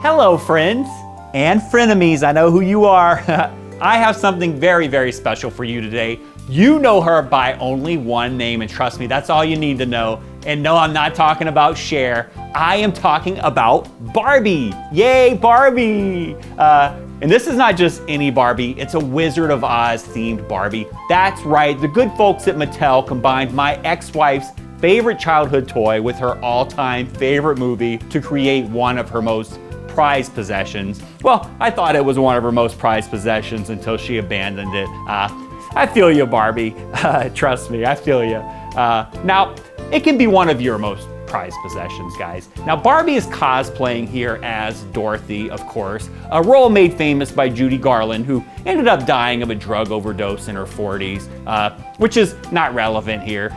Hello, friends and frenemies. I know who you are. I have something very, very special for you today. You know her by only one name, and trust me, that's all you need to know. And no, I'm not talking about Cher. I am talking about Barbie. Yay, Barbie! And this is not just any Barbie, it's a Wizard of Oz themed Barbie. That's right, the good folks at Mattel combined my ex-wife's favorite childhood toy with her all-time favorite movie to create one of her most prized possessions. Well, I thought it was one of her most prized possessions until she abandoned it. I feel you, Barbie. Trust me, I feel you. Now, it can be one of your most prized possessions, guys. Now, Barbie is cosplaying here as Dorothy, of course, a role made famous by Judy Garland, who ended up dying of a drug overdose in her 40s, which is not relevant here.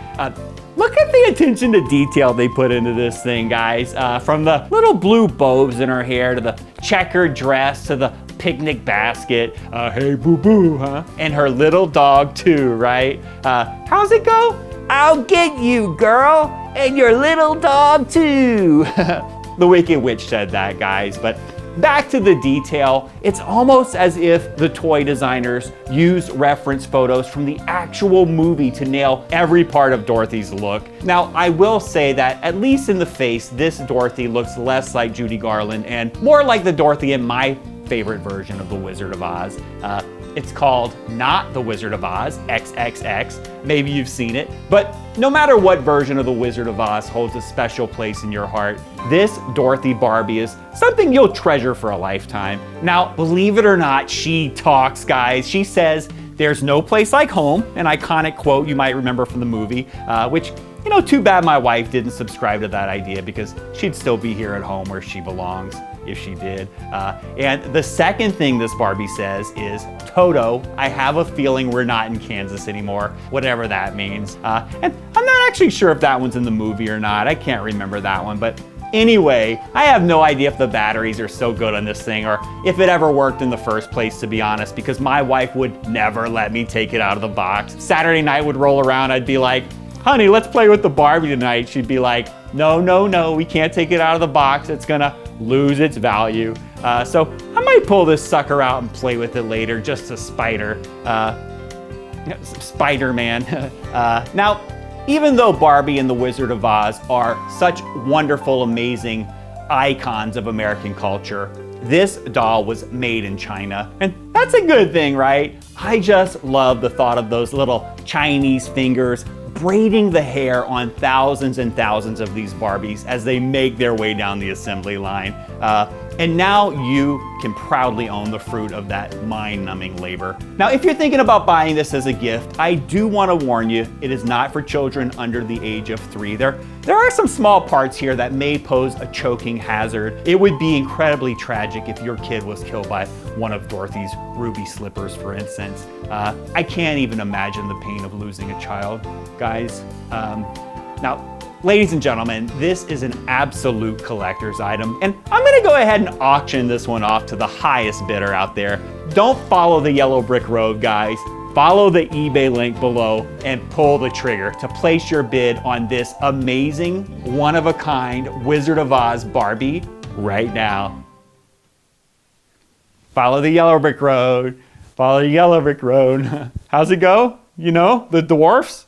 Look at the attention to detail they put into this thing, guys. From the little blue bows in her hair to the checkered dress to the picnic basket. Hey, boo-boo, huh? And her little dog too, right? How's it go? I'll get you, girl, and your little dog too. The Wicked Witch said that, guys, but back to the detail, it's almost as if the toy designers used reference photos from the actual movie to nail every part of Dorothy's look. Now, I will say that, at least in the face, this Dorothy looks less like Judy Garland and more like the Dorothy in my favorite version of The Wizard of Oz. It's called Not The Wizard of Oz, XXX. Maybe you've seen it, but no matter what version of The Wizard of Oz holds a special place in your heart, this Dorothy Barbie is something you'll treasure for a lifetime. Now, believe it or not, she talks, guys. She says, "There's no place like home," an iconic quote you might remember from the movie, which, you know, too bad my wife didn't subscribe to that idea because she'd still be here at home where she belongs if she did. And the second thing this Barbie says is, "Toto, I have a feeling we're not in Kansas anymore," whatever that means. And I'm not actually sure if that one's in the movie or not. I can't remember that one, but anyway, I have no idea if the batteries are so good on this thing or if it ever worked in the first place, to be honest, because my wife would never let me take it out of the box. Saturday night would roll around, I'd be like, "Honey, let's play with the Barbie tonight." She'd be like, "No, no, no, we can't take it out of the box. It's gonna lose its value." So I might pull this sucker out and play with it later just to spite her. Spider-Man. Now, even though Barbie and the Wizard of Oz are such wonderful, amazing icons of American culture, this doll was made in China, and that's a good thing, right? I just love the thought of those little Chinese fingers braiding the hair on thousands and thousands of these Barbies as they make their way down the assembly line. And now you can proudly own the fruit of that mind-numbing labor. Now, if you're thinking about buying this as a gift, I do want to warn you, it is not for children under the age of 3. There are some small parts here that may pose a choking hazard. It would be incredibly tragic if your kid was killed by one of Dorothy's ruby slippers, for instance. I can't even imagine the pain of losing a child, guys. Now, ladies and gentlemen, this is an absolute collector's item, and I'm gonna go ahead and auction this one off to the highest bidder out there. Don't follow the yellow brick road, guys. Follow the eBay link below and pull the trigger to place your bid on this amazing, one-of-a-kind Wizard of Oz Barbie right now. Follow the yellow brick road. Follow the yellow brick road. How's it go? You know, the dwarfs?